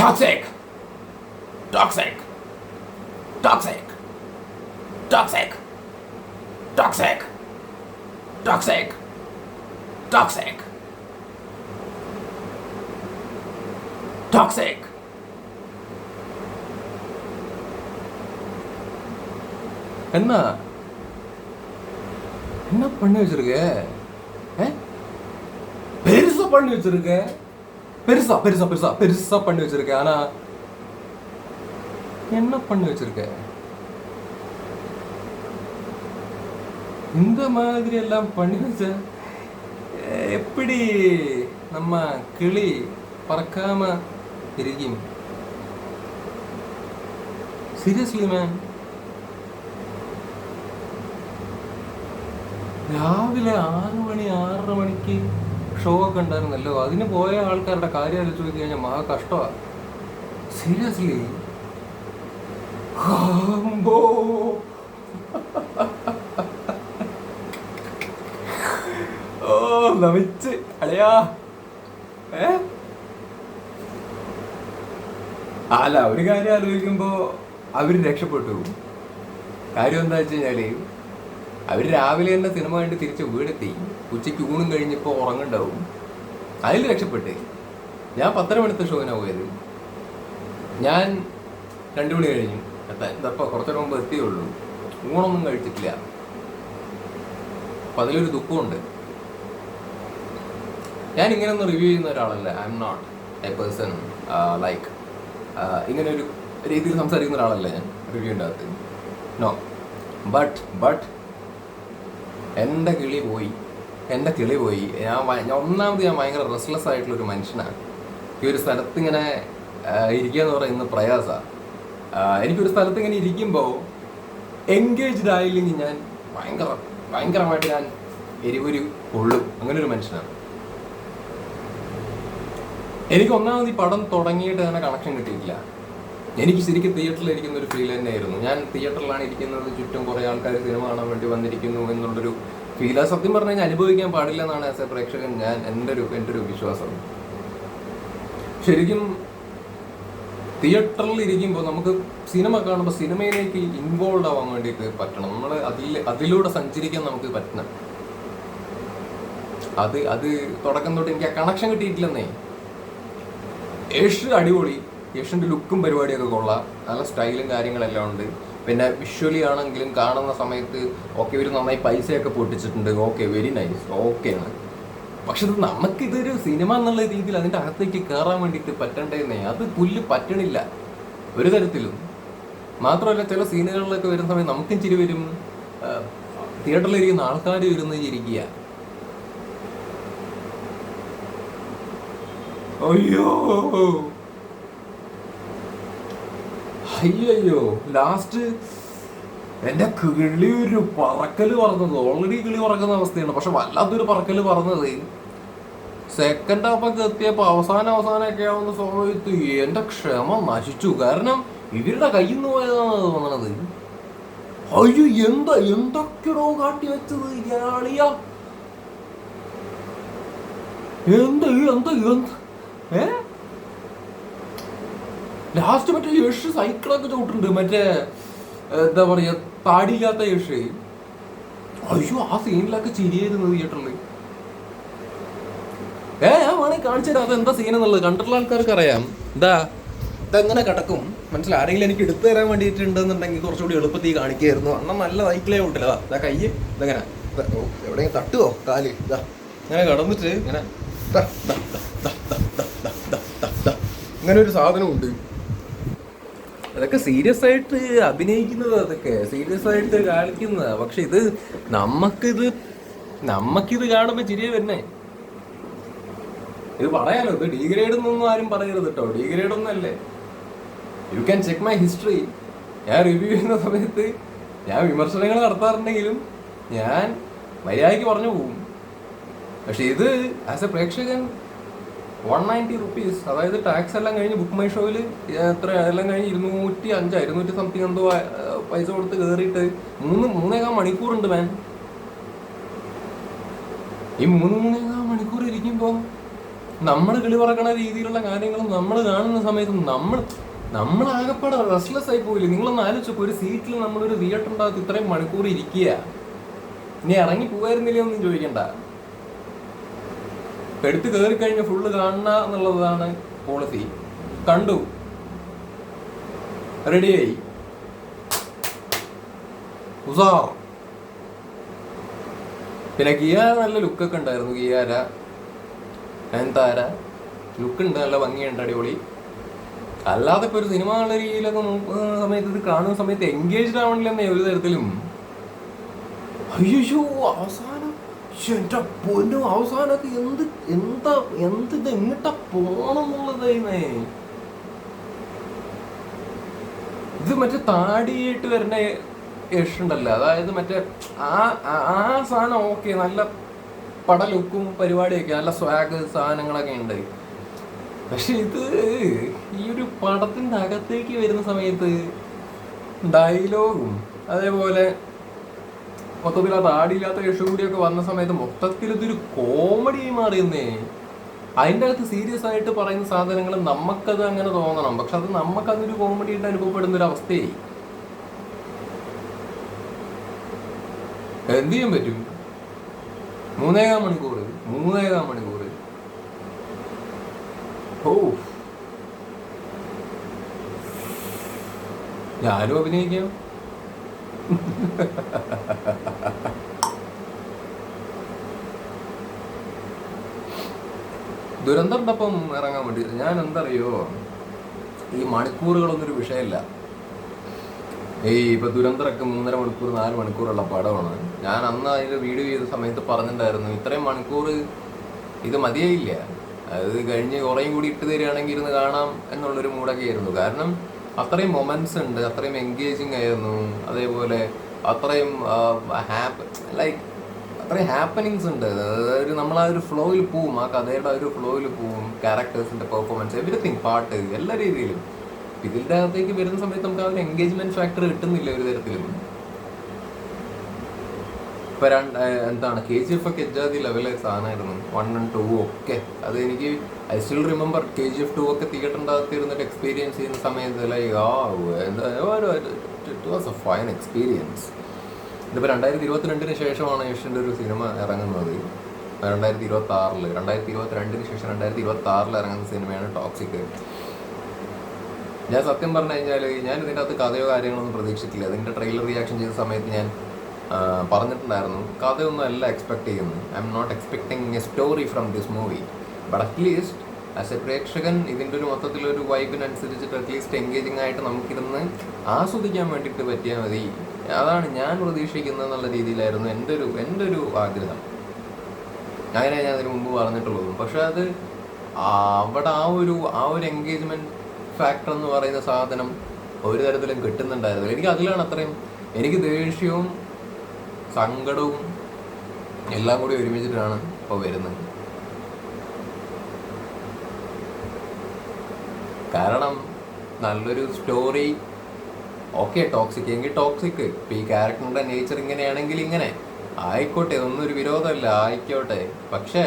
Toxic. Toxic. Toxic. Toxic. Toxic. Toxic. Toxic. Toxic. என்ன என்ன பண்ணி வச்சிருக்க? பெருசா பண்ணி வச்சிருக்க, பெருசா பெருசா பெருசா பெருசா பண்ணி வச்சிருக்க. ஆனா என்ன பண்ணி வச்சிருக்க? இந்த மாதிரி எல்லாம் பண்ணி வச்ச எப்படி நம்ம കിളി പറക്കാമ ഇരിക്കും? സീരിയസ്ലി മാൻ, രാവിലെ 6 മണി 6:30 മണിക്ക് ഷോ ഒക്കെ ഉണ്ടായിരുന്നല്ലോ. അതിന് പോയ ആൾക്കാരുടെ കാര്യം ആലോചിച്ച് നോക്കി കഴിഞ്ഞാൽ മഹാ കഷ്ടമാണ്. സീരിയസ്ലി. ഓ നമിച്ച് അളിയാ. അല്ല, ഒരു കാര്യം ആലോചിക്കുമ്പോ അവര് രക്ഷപ്പെട്ടു. കാര്യം എന്താ വെച്ച് കഴിഞ്ഞാല് അവർ രാവിലെ തന്നെ സിനിമ കണ്ട് തിരിച്ച് വീടെത്തി. ഉച്ചയ്ക്ക് ഊണും കഴിഞ്ഞപ്പോൾ ഉറങ്ങുണ്ടാവും. അതിൽ രക്ഷപ്പെട്ട്. ഞാൻ 10:30 മണിത്തെ ഷോവിനാണ് പോയത്. ഞാൻ 2 മണി കഴിഞ്ഞു എത്താൻ. കുറച്ചു മുമ്പ് എത്തിയുള്ളൂ. ഊണൊന്നും കഴിച്ചിട്ടില്ല. അപ്പം അതിലൊരു ദുഃഖമുണ്ട്. ഞാൻ ഇങ്ങനെയൊന്നും റിവ്യൂ ചെയ്യുന്ന ഒരാളല്ല. I am not a person like ഇങ്ങനെ ഒരു രീതിയിൽ സംസാരിക്കുന്ന ഒരാളല്ല ഞാൻ റിവ്യൂവിൻ്റെ അകത്ത്. നോ. ബട്ട് എൻ്റെ കിളി പോയി. ഒന്നാമത് ഞാൻ ഭയങ്കര റെസ്റ്റ്ലെസ് ആയിട്ടുള്ളൊരു മനുഷ്യനാണ്. ഈ ഒരു സ്ഥലത്ത് ഇങ്ങനെ ഇരിക്കുക എന്ന് പറയുന്നത് പ്രയാസമാണ്. എനിക്കൊരു സ്ഥലത്ത് ഇങ്ങനെ ഇരിക്കുമ്പോൾ എൻഗേജ്ഡ് ആയില്ലെങ്കിൽ ഞാൻ ഭയങ്കരമായിട്ട് ഞാൻ എരിവൊരു കൊള്ളും. അങ്ങനെ ഒരു മനുഷ്യനാണ്. എനിക്ക് ഒന്നാമത് ഈ പടം തുടങ്ങിയിട്ട് തന്നെ കണക്ഷൻ കിട്ടിയിട്ടില്ല. എനിക്ക് ശരിക്കും തിയേറ്ററിൽ ഇരിക്കുന്ന ഒരു ഫീൽ തന്നെയായിരുന്നു. ഞാൻ തിയേറ്ററിലാണ് ഇരിക്കുന്നത്, ചുറ്റും കുറേ ആൾക്കാർ സിനിമ കാണാൻ വേണ്ടി വന്നിരിക്കുന്നു എന്നുള്ളൊരു ഫീൽ. അത് സത്യം പറഞ്ഞു കഴിഞ്ഞാൽ അനുഭവിക്കാൻ പാടില്ല എന്നാണ് ആസ് എ പ്രേക്ഷകൻ എൻ്റെ ഒരു വിശ്വാസം. ശരിക്കും തിയേറ്ററിൽ ഇരിക്കുമ്പോൾ നമുക്ക് സിനിമ കാണുമ്പോൾ സിനിമയിലേക്ക് ഇൻവോൾവ് ആവാൻ വേണ്ടിയിട്ട് പറ്റണം. നമ്മൾ അതിലൂടെ സഞ്ചരിക്കാൻ നമുക്ക് പറ്റണം. അത് തുടക്കം തൊട്ട് എനിക്ക് ആ കണക്ഷൻ കിട്ടിയിട്ടില്ലെന്നേ. യഷ് അടിപൊളി. യഷിൻ്റെ ലുക്കും പരിപാടിയൊക്കെ കൊള്ളാം. നല്ല സ്റ്റൈലും കാര്യങ്ങളെല്ലാം ഉണ്ട്. പിന്നെ വിഷ്വലി ആണെങ്കിലും കാണുന്ന സമയത്ത് ഓക്കെ, ഇവർ നന്നായി പൈസയൊക്കെ പൊട്ടിച്ചിട്ടുണ്ട്. ഓക്കെ, വെരി നൈസ്, ഓക്കെയാണ്. പക്ഷെ ഇത് നമുക്കിതൊരു സിനിമ എന്നുള്ള രീതിയിൽ അതിൻ്റെ അകത്തേക്ക് കയറാൻ വേണ്ടിയിട്ട് പറ്റണ്ടേന്നേ. അത് പുല്ല് പറ്റണില്ല ഒരു തരത്തിലും. മാത്രമല്ല, ചില സീനുകളിലൊക്കെ വരുന്ന സമയത്ത് നമുക്കും ചിരി വരും. തിയേറ്ററിലിരിക്കുന്ന ആൾക്കാർ ഇരുന്ന് ചിരിക്കുക. അയ്യോ ലാസ്റ്റ് എന്റെ കിളി ഒരു പറക്കല് പറന്നത്. ഓൾറെഡി കിളി പറക്കുന്ന അവസ്ഥയാണ്. പക്ഷെ വല്ലാത്തൊരു പറക്കല് പറന്നത് സെക്കൻഡ് ഹാഫൊക്കെ എത്തിയപ്പോൾ അവസാനമൊക്കെ ആവുന്ന സമയത്ത് എന്റെ ക്ഷമ നശിച്ചു. കാരണം ഇവരുടെ കയ്യിൽ നിന്ന് പോയതാണ് തോന്നണത്. അയ്യോ എന്തൊക്കെയോ കാട്ടി വെച്ചത് ഇയാളിയാ. ലാസ്റ്റ് മറ്റേ യഷ് സൈക്കിളൊക്കെ ചവിട്ടുണ്ട്. മറ്റേ എന്താ പറയാ, താടിയില്ലാത്ത യഷ്. അയ്യോ, ആ സീനിലൊക്കെ ചിരിയായിരുന്നു തിയേറ്ററിൽ. ഞാൻ വേണമെങ്കിൽ കാണിച്ചു തരാം അതെന്താ സീൻ എന്നുള്ളത്. കണ്ടിട്ടുള്ള ആൾക്കാർക്ക് അറിയാം. ഇതെങ്ങനെ കിടക്കും മനസ്സിലായി. ആരെങ്കിലും എനിക്ക് എടുത്തു തരാൻ വേണ്ടിയിട്ടുണ്ടെന്നുണ്ടെങ്കിൽ കുറച്ചുകൂടി എളുപ്പത്തിൽ കാണിക്കായിരുന്നു. അണ്ണൻ നല്ല സൈക്കിളേ ഉണ്ടല്ലോ. ഇതാ കൈ ഇതെങ്ങനെ എവിടെയെങ്കിലും തട്ടുവോ കാല്. ഇങ്ങനെ കിടന്നിട്ട് ഇങ്ങനെ ഇങ്ങനെ ഒരു സാധനമുണ്ട്. അതൊക്കെ സീരിയസ് ആയിട്ട് അഭിനയിക്കുന്നത്, അതൊക്കെ സീരിയസ് ആയിട്ട് കാണിക്കുന്നതാ. പക്ഷെ ഇത് നമുക്കിത് കാണുമ്പോൾ ചിരിയെ വരുന്നേ. ഇത് പറയാലോ, ഇത് ഡീഗ്രേഡ് എന്നൊന്നും ആരും പറയരുത് കേട്ടോ. ഡീഗ്രേഡ് ഒന്നല്ലേ. You can check my history. ഞാൻ റിവ്യൂ ചെയ്യുന്ന സമയത്ത് ഞാൻ വിമർശനങ്ങൾ നടത്താറുണ്ടെങ്കിലും ഞാൻ മര്യാദയ്ക്ക് പറഞ്ഞു പോകും. പക്ഷെ ഇത് ആസ് എ പ്രേക്ഷകൻ 190 rupees, അതായത് ടാക്സ് എല്ലാം കഴിഞ്ഞ് ബുക്ക് മൈ ഷോയിൽ എത്ര എല്ലാം കഴിഞ്ഞ് 205 സംതിങ് എന്തോ പൈസ കൊടുത്ത് കയറിയിട്ട് 3.5 മണിക്കൂറുണ്ട് മാൻ. ഈ 3.5 മണിക്കൂർ ഇരിക്കുമ്പോൾ നമ്മൾ കിളി പറക്കണ രീതിയിലുള്ള കാര്യങ്ങളും നമ്മൾ കാണുന്ന സമയത്ത് നമ്മളാകപ്പാടെ റെസ്റ്റ്ലെസ് ആയി പോയില്ലേ. നിങ്ങളൊന്ന് ആലോചിച്ചപ്പോൾ ഒരു സീറ്റിൽ നമ്മളൊരു തിയേറ്ററിൻ്റെ അകത്ത് ഇത്രയും മണിക്കൂർ ഇരിക്കുക, ഇനി ഇറങ്ങി പോകായിരുന്നില്ലേ ഒന്നും ചോദിക്കണ്ട. എടുത്ത് കയറി കഴിഞ്ഞ് ഫുള്ള് കാണുക എന്നുള്ളതാണ് പോളിസി. കണ്ടു, റെഡിയായി, ഉസാർ. പിന്നെ കിയാര നല്ല ലുക്കൊക്കെ ഉണ്ടായിരുന്നു. കിയാര എന്താര ലുക്ക് ഉണ്ട്, നല്ല ഭംഗിയുണ്ട്, അടിപൊളി. അല്ലാതെ ഇപ്പൊ ഒരു സിനിമ ഉള്ള രീതിയിലൊക്കെ സമയത്ത് ഇത് കാണുന്ന സമയത്ത് എൻഗേജ്ഡ് ആവണില്ലെന്നേ ഒരു തരത്തിലും. അയ്യോ അവസാനം എന്റെ പൊന്നു, അവസാനമൊക്കെ ഇത് എങ്ങിട്ടാ പോണം എന്നുള്ളതായിരുന്നേ. ഇത് മറ്റേ താടിയായിട്ട് വരുന്ന യഷുണ്ടല്ലോ, അതായത് മറ്റേ ആ സാധനം ഓക്കെ, നല്ല പട ലുക്കും പരിപാടിയൊക്കെ, നല്ല സ്വാഗ് സാധനങ്ങളൊക്കെ ഉണ്ട്. പക്ഷെ ഇത് ഈ ഒരു പടത്തിന്റെ അകത്തേക്ക് വരുന്ന സമയത്ത് ഡയലോഗും അതേപോലെ മൊത്തത്തിൽ ആ താടിയില്ലാത്ത യഷു കൂടിയൊക്കെ വന്ന സമയത്ത് മൊത്തത്തിൽ ഇതൊരു കോമഡിയായി മാറിയെന്നേ. അതിൻ്റെ അകത്ത് സീരിയസ് ആയിട്ട് പറയുന്ന സാധനങ്ങൾ നമുക്കത് അങ്ങനെ തോന്നണം, പക്ഷെ അത് നമുക്കതൊരു കോമഡി ആയിട്ട് അനുഭവപ്പെടുന്ന ഒരു അവസ്ഥയായി. എന്ത് ചെയ്യാൻ പറ്റും? 3.25 മണിക്കൂർ. ഓ, ഞാനും അഭിനയിക്കാം. ദുരന്തത്തിനൊപ്പം ഇറങ്ങാൻ വേണ്ടി ഞാൻ എന്തറിയോ, ഈ മണിക്കൂറുകളൊന്നൊരു വിഷയമല്ല. ഇപ്പൊ ദുരന്തമൊക്കെ 3.5 മണിക്കൂർ 4 മണിക്കൂറുള്ള പടമാണ്. ഞാൻ അന്ന് അതിന്റെ വീഡിയോ ചെയ്ത സമയത്ത് പറഞ്ഞിട്ടുണ്ടായിരുന്നു, ഇത്രയും മണിക്കൂർ ഇത് മതിയായില്ല, അത് കഴിഞ്ഞ് കുറേയും കൂടി ഇട്ട് തരികയാണെങ്കിൽ ഇരുന്ന് കാണാം എന്നുള്ളൊരു മൂടൊക്കെ ആയിരുന്നു. കാരണം അത്രയും മൊമെന്റ്സ് ഉണ്ട്, അത്രയും എൻഗേജിങ് ആയിരുന്നു, അതേപോലെ അത്രയും അത്രയും ഹാപ്പനിങ്സ് ഉണ്ട്. അതായത് നമ്മൾ ആ ഒരു ഫ്ലോയിൽ പോവും, ആ കഥയുടെ ആ ഒരു ഫ്ലോയിൽ പോവും, ക്യാരക്ടേഴ്സിന്റെ പെർഫോമൻസ്, എവരിത്തിങ്, പാട്ട്, എല്ലാ രീതിയിലും. ഇതിൻ്റെ അകത്തേക്ക് വരുന്ന സമയത്ത് നമുക്ക് ആ ഒരു എൻഗേജ്മെന്റ് ഫാക്ടർ കിട്ടുന്നില്ല ഒരു തരത്തിലും. ഇപ്പൊ എന്താണ് KGF ഒക്കെ എജാതി ലെവലിൽ സാധനമായിരുന്നു, 1 and 2 ഒക്കെ. അത് എനിക്ക് ഐ സ്റ്റിൽ റിമെമ്പർ KGF 2 ഒക്കെ തിയേറ്ററിൻ്റെ അകത്ത് ഇരുന്നിട്ട് എക്സ്പീരിയൻസ് ചെയ്യുന്ന സമയത്ത് it was A fine experience. ഇതിപ്പോൾ 2022 ശേഷമാണ് യഷിൻ്റെ ഒരു സിനിമ ഇറങ്ങുന്നത്, 2022 ശേഷം 2026 ഇറങ്ങുന്ന സിനിമയാണ് ടോക്സിക്. ഞാൻ സത്യം പറഞ്ഞു കഴിഞ്ഞാൽ ഞാൻ ഇതിൻ്റെ അകത്ത് കഥയോ കാര്യങ്ങളൊന്നും പ്രതീക്ഷിച്ചില്ല. അതിൻ്റെ ട്രെയിലർ റിയാക്ഷൻ ചെയ്ത സമയത്ത് ഞാൻ പറഞ്ഞിട്ടുണ്ടായിരുന്നു, കഥയൊന്നും അല്ല എക്സ്പെക്ട് ചെയ്യുന്നു. I am not expecting a story from this movie, but at least as a പ്രേക്ഷകൻ ഇതിൻ്റെ ഒരു മൊത്തത്തിലൊരു വൈബിനനുസരിച്ചിട്ട് അറ്റ്ലീസ്റ്റ് എൻഗേജിങ് ആയിട്ട് നമുക്കിരുന്ന് ആസ്വദിക്കാൻ വേണ്ടിയിട്ട് പറ്റിയാൽ മതി. അതാണ് ഞാൻ പ്രതീക്ഷിക്കുന്നത് എന്നുള്ള രീതിയിലായിരുന്നു എൻ്റെ ഒരു ആഗ്രഹം. അങ്ങനെ ഞാൻ അതിന് മുമ്പ് പറഞ്ഞിട്ടുള്ളൂ. പക്ഷെ അത് അവിടെ ആ ഒരു എൻഗേജ്മെന്റ് ഫാക്ടർ എന്ന് പറയുന്ന സാധനം ഒരു തരത്തിലും കിട്ടുന്നുണ്ടായിരുന്നില്ല. എനിക്ക് അതിലാണ് എനിക്ക് ദേഷ്യവും സങ്കടവും എല്ലാം കൂടി ഒരുമിച്ചിട്ടാണ് ഇപ്പോൾ വരുന്നത്. കാരണം നല്ലൊരു സ്റ്റോറി, ഓക്കെ, ടോക്സിക് എങ്കിൽ ടോക്സിക്, ഇപ്പം ഈ ക്യാരക്ടറിൻ്റെ നേച്ചർ ഇങ്ങനെയാണെങ്കിൽ ഇങ്ങനെ ആയിക്കോട്ടെ, ഒന്നും ഒരു വിരോധമല്ല, ആയിക്കോട്ടെ. പക്ഷേ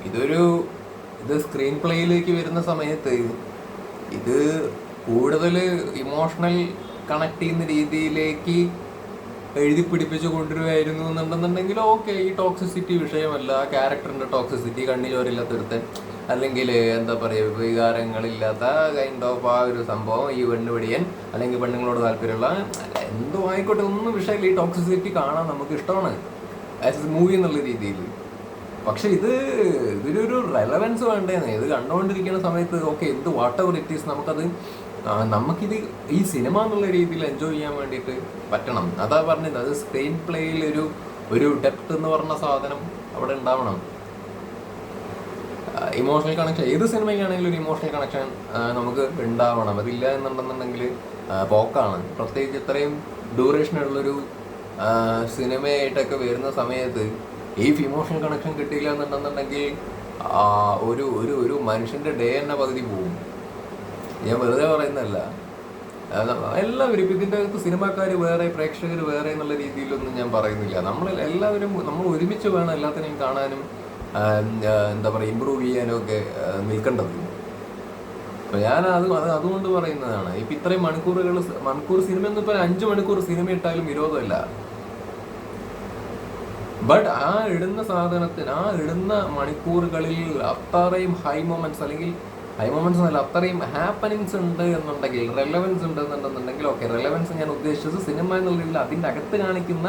ഇത് സ്ക്രീൻ പ്ലേയിലേക്ക് വരുന്ന സമയത്ത് ഇത് കൂടുതൽ ഇമോഷണൽ കണക്ട് ചെയ്യുന്ന രീതിയിലേക്ക് എഴുതി പിടിപ്പിച്ച് കൊണ്ടുവരുമായിരുന്നു എന്നുണ്ടെന്നുണ്ടെങ്കിൽ ഓക്കെ, ഈ ടോക്സിസിറ്റി വിഷയമല്ല. ക്യാരക്ടറിൻ്റെ ടോക്സിസിറ്റി, കണ്ണി ചോരില്ലാത്തൊരുത്തൻ, അല്ലെങ്കിൽ എന്താ പറയുക, വികാരങ്ങളില്ലാത്ത കൈൻഡ് ഓഫ് ആ ഒരു സംഭവം, ഈ പെണ്ണുപിടിയൻ അല്ലെങ്കിൽ പെണ്ണുങ്ങളോട് താല്പര്യമുള്ള എന്തോ ആയിക്കോട്ടെ, ഒന്നും വിഷയമില്ല. ഈ ടോക്സിസിറ്റി കാണാൻ നമുക്ക് ഇഷ്ടമാണ് ആസ് എ മൂവി എന്നുള്ള രീതിയിൽ. പക്ഷെ ഇതിനൊരു റെലവൻസ് വേണ്ടേന്ന്. ഇത് കണ്ടുകൊണ്ടിരിക്കുന്ന സമയത്ത് ഓക്കെ, എന്ത് വാട്ട് എവർ ഇറ്റ് ഈസ്, നമുക്കിത് ഈ സിനിമ എന്നുള്ള രീതിയിൽ എൻജോയ് ചെയ്യാൻ വേണ്ടിയിട്ട് പറ്റണം. അതാ പറഞ്ഞത്, അത് സ്ക്രീൻ പ്ലേയിൽ ഒരു ഡെപ്ത് എന്ന് പറഞ്ഞ സാധനം അവിടെ ഉണ്ടാവണം. ഇമോഷണൽ കണക്ഷൻ, ഏത് സിനിമയ്ക്കാണെങ്കിലും ഒരു ഇമോഷണൽ കണക്ഷൻ നമുക്ക് ഉണ്ടാവണം. അതില്ല എന്നുണ്ടെന്നുണ്ടെങ്കിൽ പോക്കാണ്. പ്രത്യേകിച്ച് ഇത്രയും ഡ്യൂറേഷനുള്ളൊരു സിനിമയായിട്ടൊക്കെ വരുന്ന സമയത്ത് ഈ ഇമോഷണൽ കണക്ഷൻ കിട്ടിയില്ല എന്നുണ്ടെന്നുണ്ടെങ്കിൽ ഒരു മനുഷ്യൻ്റെ ഡേ തന്നെ പകുതി പോകും. ഞാൻ വെറുതെ പറയുന്നതല്ല. എല്ലാവരും ഇപ്പം ഇതിൻ്റെ അകത്ത് സിനിമാക്കാർ വേറെ, പ്രേക്ഷകർ വേറെ എന്നുള്ള രീതിയിലൊന്നും ഞാൻ പറയുന്നില്ല. നമ്മൾ ഒരുമിച്ച് വേണം എല്ലാത്തിനെയും കാണാനും എന്താ പറയുക ഇമ്പ്രൂവ് ചെയ്യാനും ഒക്കെ നിൽക്കേണ്ടത്. അപ്പം അതുകൊണ്ട് പറയുന്നതാണ്. ഇപ്പം ഇത്രയും മണിക്കൂർ സിനിമ എന്ന് ഇപ്പം 5 മണിക്കൂർ സിനിമ ഇട്ടാലും വിരോധമല്ല. ബട്ട് ആ ഇടുന്ന മണിക്കൂറുകളിൽ അത്രയും ഹൈ മൊമെന്റ്സ് അല്ലെങ്കിൽ ഹൈ മൊമെന്റ്സ് എന്നല്ല, അത്രയും ഹാപ്പനിങ്സ് ഉണ്ട് എന്നുണ്ടെങ്കിൽ, റെലവൻസ് ഉണ്ട് എന്നുണ്ടെന്നുണ്ടെങ്കിൽ ഓക്കെ. റെലവൻസ് ഞാൻ ഉദ്ദേശിച്ചത് സിനിമ എന്നുള്ള രീതിയിൽ അതിൻ്റെ അകത്ത് കാണിക്കുന്ന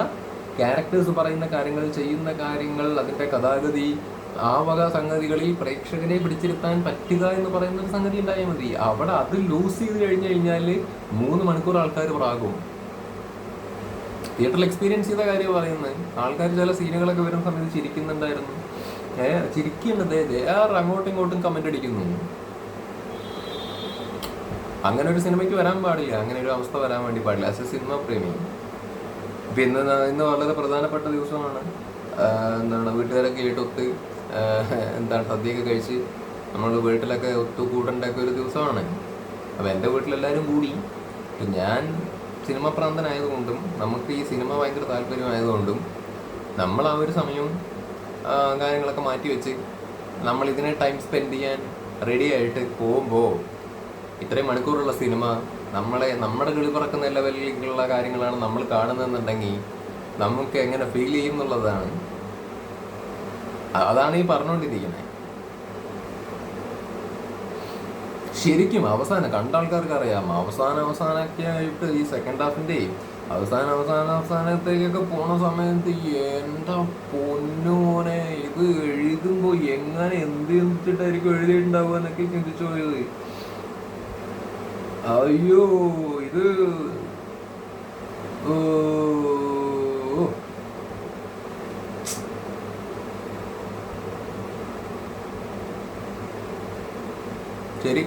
ക്യാരക്ടേഴ്സ് പറയുന്ന കാര്യങ്ങൾ, ചെയ്യുന്ന കാര്യങ്ങൾ, അതിൻ്റെ കഥാഗതി, ആ വക സംഗതികളിൽ പ്രേക്ഷകരെ പിടിച്ചിരുത്താൻ പറ്റുക എന്ന് പറയുന്ന ഒരു സംഗതി ഉണ്ടായാൽ മതി. അവിടെ അത് ലൂസ് ചെയ്ത് കഴിഞ്ഞാൽ 3 മണിക്കൂർ ആൾക്കാർ പ്രാകും. തിയേറ്ററിൽ എക്സ്പീരിയൻസ് ചെയ്ത കാര്യം പറയുന്നത്. ആൾക്കാർ ചില സീനുകളൊക്കെ വരുന്ന സമയത്ത് ചിരിക്കുന്നുണ്ടായിരുന്നു. ചിരിക്കുന്നത് അങ്ങോട്ടും ഇങ്ങോട്ടും കമന്റ് അടിക്കുന്നു. അങ്ങനെ ഒരു സിനിമയ്ക്ക് വരാൻ പാടില്ല, അങ്ങനെ ഒരു അവസ്ഥ വരാൻ വേണ്ടി പാടില്ല ആസ് എ സിനിമ പ്രേമി. ഇന്ന് വളരെ പ്രധാനപ്പെട്ട ദിവസമാണ്. വീട്ടുകാരൊക്കെ ആയിട്ടൊത്ത് സദ്യയൊക്കെ കഴിച്ച് നമ്മൾ വീട്ടിലൊക്കെ ഒത്തുകൂടേണ്ടൊക്കെ ഒരു ദിവസമാണ്. അപ്പം എൻ്റെ വീട്ടിലെല്ലാവരും കൂടി. ഞാൻ സിനിമ പ്രാന്തനായതുകൊണ്ടും നമുക്ക് ഈ സിനിമ ഭയങ്കര താല്പര്യമായതുകൊണ്ടും നമ്മൾ ആ ഒരു സമയവും കാര്യങ്ങളൊക്കെ മാറ്റി വെച്ച് നമ്മൾ ഇതിനെ ടൈം സ്പെൻഡ് ചെയ്യാൻ റെഡി ആയിട്ട് പോകുമ്പോൾ ഇത്രയും മണിക്കൂറുള്ള സിനിമ നമ്മുടെ കിളി പറക്കുന്ന ലെവലിലുള്ള കാര്യങ്ങളാണ് നമ്മൾ കാണുന്നതെന്നുണ്ടെങ്കിൽ നമുക്ക് എങ്ങനെ ഫീൽ ചെയ്യും എന്നുള്ളതാണ്. അതാണ് ഈ പറഞ്ഞുകൊണ്ടിരിക്കുന്നത്. ശരിക്കും അവസാനം കണ്ട ആൾക്കാർക്ക് അറിയാം. അവസാനമൊക്കെ ആയിട്ട് ഈ സെക്കൻഡ് ഹാഫിൻ്റെ അവസാനത്തേക്കൊക്കെ പോണ സമയത്ത് എൻ്റെ പൊന്നോനെ, ഇത് എഴുതുമ്പോൾ എങ്ങനെ എന്തിട്ടായിരിക്കും എഴുതിയിട്ടുണ്ടാവുക എന്നൊക്കെ ചിന്തിച്ചു പോയത്. അയ്യോ, ഇത് ശരി.